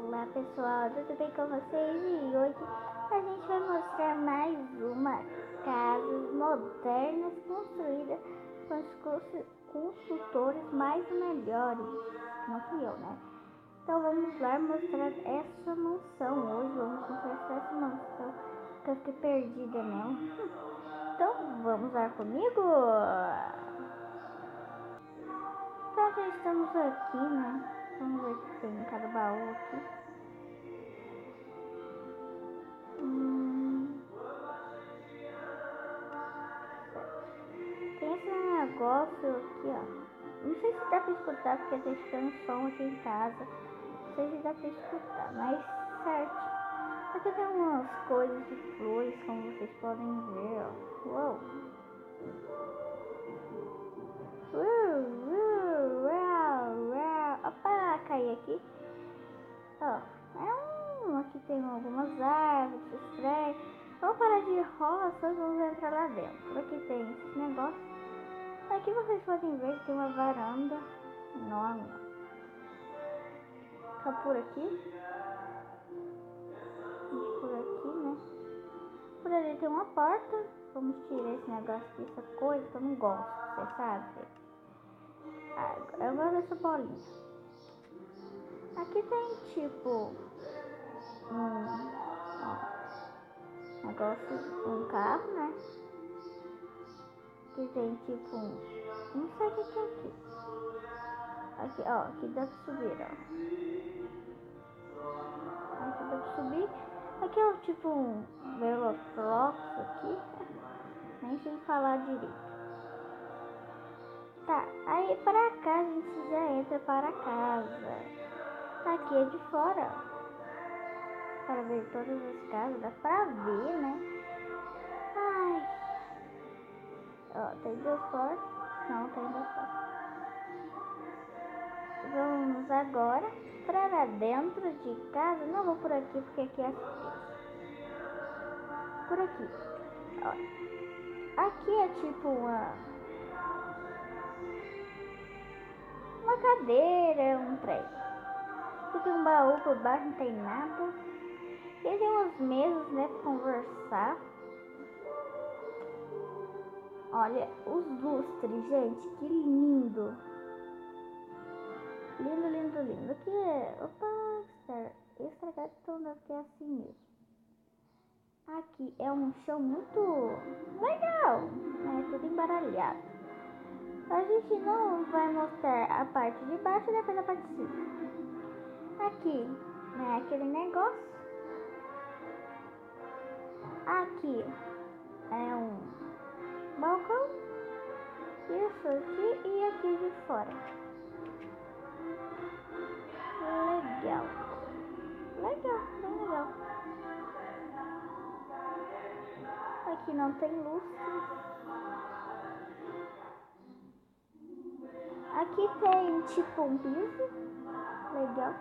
Olá pessoal, tudo bem com vocês? E hoje a gente vai mostrar mais uma casas modernas construídas com os construtores mais melhores. Não fui eu, né? Então vamos lá mostrar essa mansão. Hoje vamos mostrar essa mansão que eu fiquei perdida nela. Então vamos lá comigo? Então já estamos aqui, né? Vamos ver o que tem em cada baú aqui. Tem esse negócio aqui, ó. Não sei se dá pra escutar porque tá escutando som aqui em casa. Não sei se dá pra escutar, mas certo. Aqui tem umas coisas de flores, como vocês podem ver, ó. Uou! Opa, caí aqui. Ó, aqui tem algumas árvores, estranhas. Vamos parar de roça e vamos entrar lá dentro. Aqui tem esse negócio. Aqui vocês podem ver que tem uma varanda enorme. Tá por aqui. Por aqui, né? Por ali tem uma porta. Vamos tirar esse negócio aqui, essa coisa que eu não gosto, você sabe? Eu gosto dessa bolinha. Aqui tem tipo um carro, né? Aqui tem tipo não sei o que é aqui. Aqui, ó, aqui dá pra subir, ó. Aqui dá pra subir. Aqui é tipo um Velocross aqui. Nem sei falar direito. Tá, aí para cá a gente já entra para casa. Aqui é de fora, ó. Para ver todas as casas, dá pra ver, né? Ai. Ó, tem duas portas. Não, tem duas portas. Vamos agora para dentro de casa. Não vou por aqui porque aqui é frio. Por aqui. Ó. Aqui é tipo uma cadeira, um trem. Aqui tem um baú por baixo, não tem nada. E tem umas mesas, né, pra conversar. Olha os lustres, gente, que lindo. Lindo, lindo, lindo. Aqui é... Opa, estragado, então deve ser assim mesmo. Aqui é um chão muito legal, né, tudo embaralhado. A gente não vai mostrar a parte de baixo, depois a parte de cima. Aqui, né, aquele negócio. Aqui é um balcão. Isso aqui e aqui de fora. Legal. Legal, bem legal. Aqui não tem lustre. Aqui tem tipo um piso. Legal.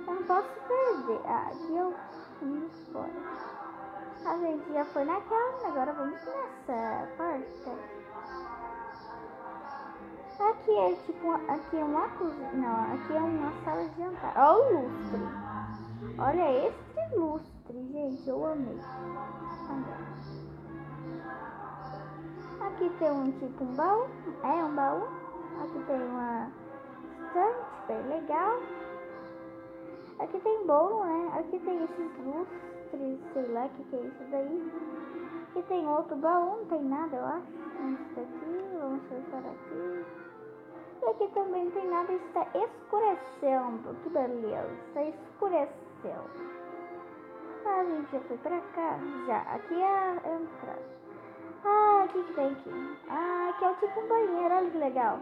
Eu não posso perder. Aqui eu fui fora. A gente já foi naquela, agora vamos nessa porta. Aqui é tipo, aqui é uma cozinha, não, aqui é uma sala de jantar. Olha o lustre. Olha esse lustre, gente, eu amei. Aqui tem um tipo um baú, um baú. Aqui tem uma estante bem legal. Aqui tem bolo, né? Aqui tem esses lustres, sei lá o que é isso daí. Aqui tem outro baú, não tem nada, eu acho. Isso daqui, vamos fechar aqui. E aqui também não tem nada, está escurecendo. Que beleza, está escurecendo. A gente já foi pra cá, já. Aqui é a entrada. O que tem aqui? Aqui é o tipo um banheiro, olha que legal.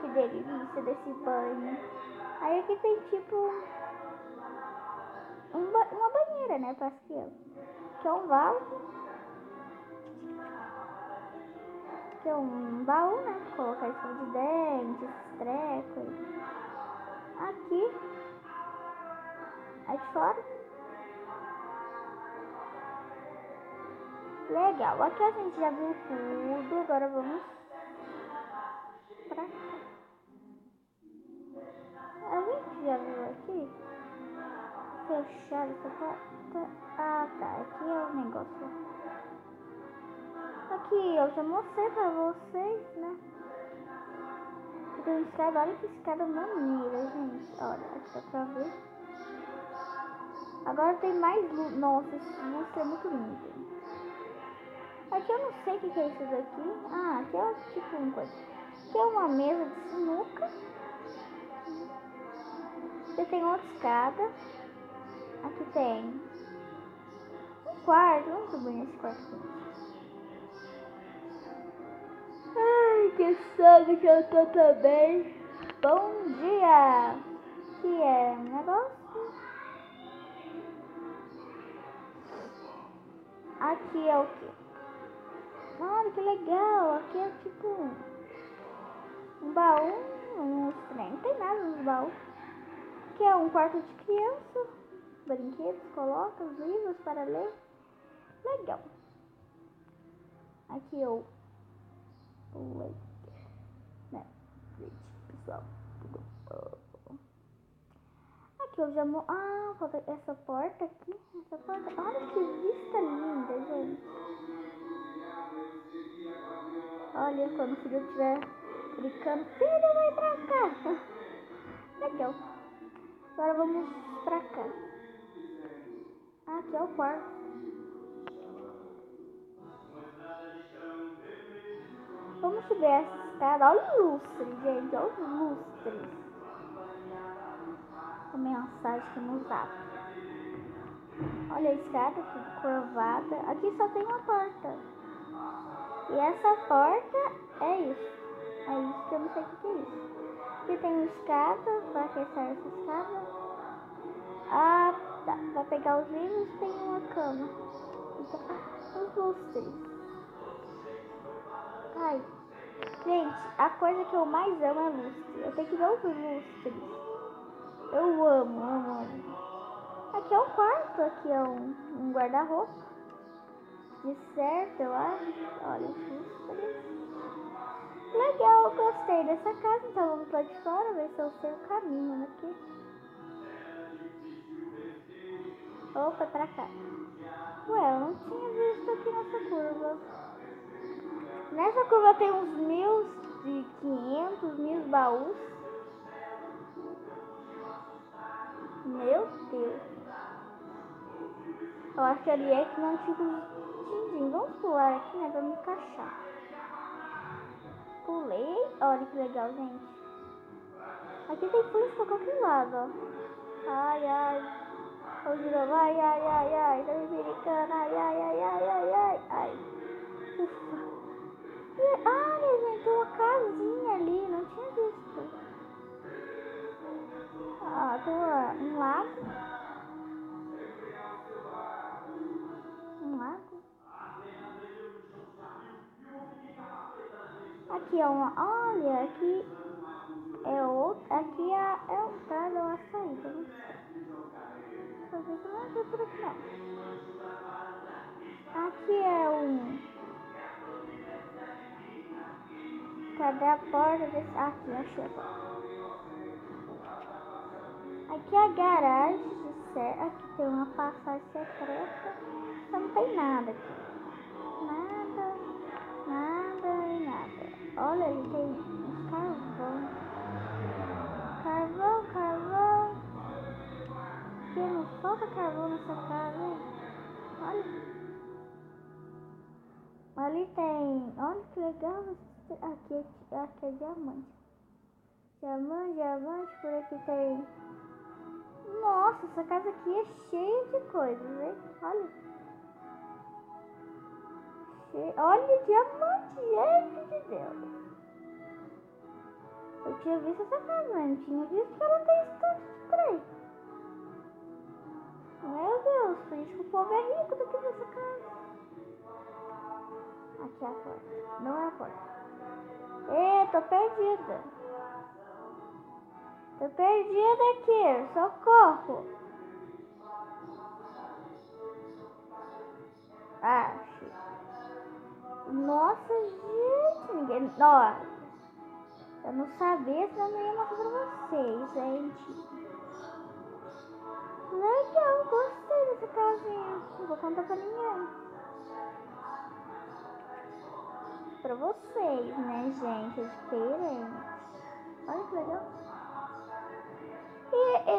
Que delícia desse banho. Aí aqui tem tipo uma banheira, né, para as crianças. Aqui é um vaso. Aqui é um baú, né, pra colocar escova de dente, esses trecos. Aqui de fora. Legal, aqui a gente já viu tudo, agora vamos pra cá. fechada. Ah, tá. Aqui é o negócio. Aqui, eu já mostrei pra vocês, né? Aqui tem uma escada. Olha que escada maneira, gente. Olha, aqui dá pra ver. Agora tem mais luz. Nossa, esse lustre é muito lindo. Aqui eu não sei o que é isso daqui. Ah, aqui é tipo uma coisa. Aqui é uma mesa de sinuca. Aqui tem outra escada. Aqui tem um quarto. Muito bonito esse quarto aqui. Ai, que sono que eu tô também. Bom dia. Aqui é um negócio. Aqui é o quê? Olha que legal. Aqui é tipo um baú. Não tem nada nos baús. Aqui é um quarto de criança. Brinquedos, coloca os livros para ler. Legal. Aqui eu né, pessoal. Aqui eu já falta essa porta aqui. Essa porta. Olha que vista linda, gente. Olha, quando o filho estiver brincando, filho, vai pra cá. Legal. Agora vamos pra cá. Aqui é o quarto. Vamos subir essa escada. Olha o lustre, gente. Olha os lustres. A mensagem que nos zap. Olha a escada, tudo curvada. Aqui só tem uma porta. E essa porta é isso. É isso que eu não sei o que é isso. Aqui tem uma escada. Pra que serve essa escada? Ah, tá. Pra pegar os livros tem uma cama. Então, os lustres. Ai. Gente, a coisa que eu mais amo é lustre. Eu tenho que ver os lustres. Eu amo. Aqui é um quarto, aqui é um guarda-roupa. De certo, eu acho. Olha os lustres. Legal, eu gostei dessa casa. Então vamos lá de fora, ver se eu sei o caminho aqui. Opa, pra cá. Ué, eu não tinha visto aqui nessa curva. Nessa curva tem uns 1.500, 1.000 baús. Meu Deus. Eu acho que ali é que não tinha um. Vamos pular aqui, né? Pra me encaixar. Pulei. Olha que legal, gente. Aqui tem flores pra qualquer lado, ó. Ai. Ô, girou. Ai. Tá me brincando. Ai. Ufa. Olha, gente, tem uma casinha ali. Não tinha visto. Ah, tem um lago. Aqui é uma. Olha, aqui é outra. Aqui é a entrada ou a saída. Não sei. Não é por aqui não. Aqui é um. Cadê a porta desse. Aqui, achei a porta. Aqui é a garagem de certo. Aqui tem uma passagem secreta. Não tem nada aqui. Nada. Olha, ele tem uns carvão. Carvão. Aqui não falta carvão nessa casa, hein? Olha. Ali tem. Olha que legal. Aqui é diamante. Diamante. Por aqui tem. Nossa, essa casa aqui é cheia de coisas, hein? Olha. Olha, diamante, gente de Deus. Eu tinha visto essa casa, mas não tinha visto que ela tem estante de trem. Meu Deus, por isso que o povo é rico do que nessa casa. Aqui é a porta. Não é a porta. Ê, tô perdida. Tô perdida aqui. Socorro. Acho. Nossa, gente. Ninguém. Nossa. Eu não sabia, senão eu não ia mostrar pra vocês, gente. Legal, gostei dessa casinha. Não vou contar pra ninguém. Pra vocês, né, gente? É diferente. Olha que legal. E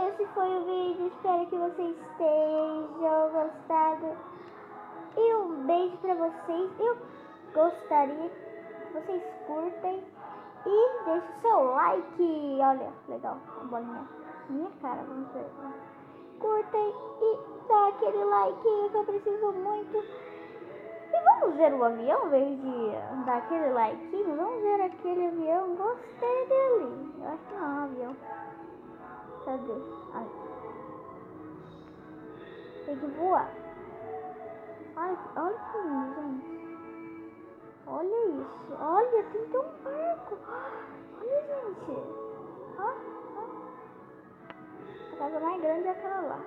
esse foi o vídeo. Espero que vocês tenham gostado. E um beijo pra vocês. Eu gostaria que vocês curtem e deixem o seu like. Olha, legal, a bolinha. Minha cara, vamos ver. Curtem e dá aquele like que eu preciso muito. E vamos ver o avião, em vez de dar aquele like. Vamos ver aquele avião. Gostei dele. Eu acho que não é um avião. Cadê? Ai. Tem que voar. Ai, olha que lindo, gente. Olha isso. Olha, tem que um barco. Olha, gente. Ó, ó. A casa mais grande é aquela lá.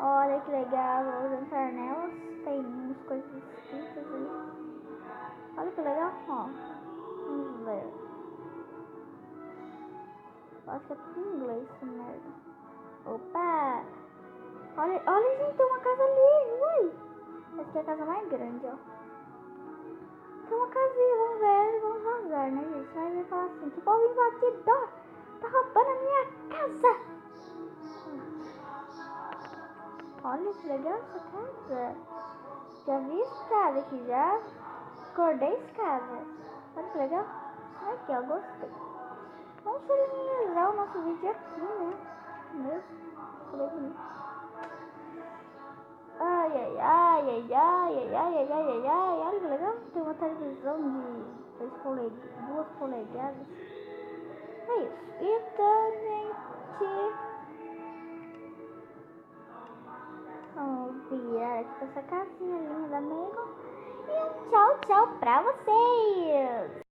Olha que legal. Vamos entrar nelas. Tem umas coisas escritas aí. Olha que legal. Ó. Vamos ver. Acho que é tudo em inglês, essa merda. Opa! Olha, olha, gente, tem uma casa ali. Ui! Essa aqui é a casa mais grande, ó. Tem uma casinha, vamos ver, vamos vazar, né, gente? Vai ver e falar assim, que povo invadidor! Tá roubando a minha casa! Olha que legal essa casa. Já vi escada aqui, já acordei escada. Olha que legal. Aqui, ó, gostei. Vamos finalizar o nosso vídeo aqui, né? Mesmo. Falei bonito. Ai, ai, ai, ai, ai, ai, ai, ai, ai, ai, olha que legal. Tem uma televisão de 2 polegadas. É isso. Então, gente, vamos virar aqui pra essa casinha linda, amigo. E um tchau, tchau pra vocês.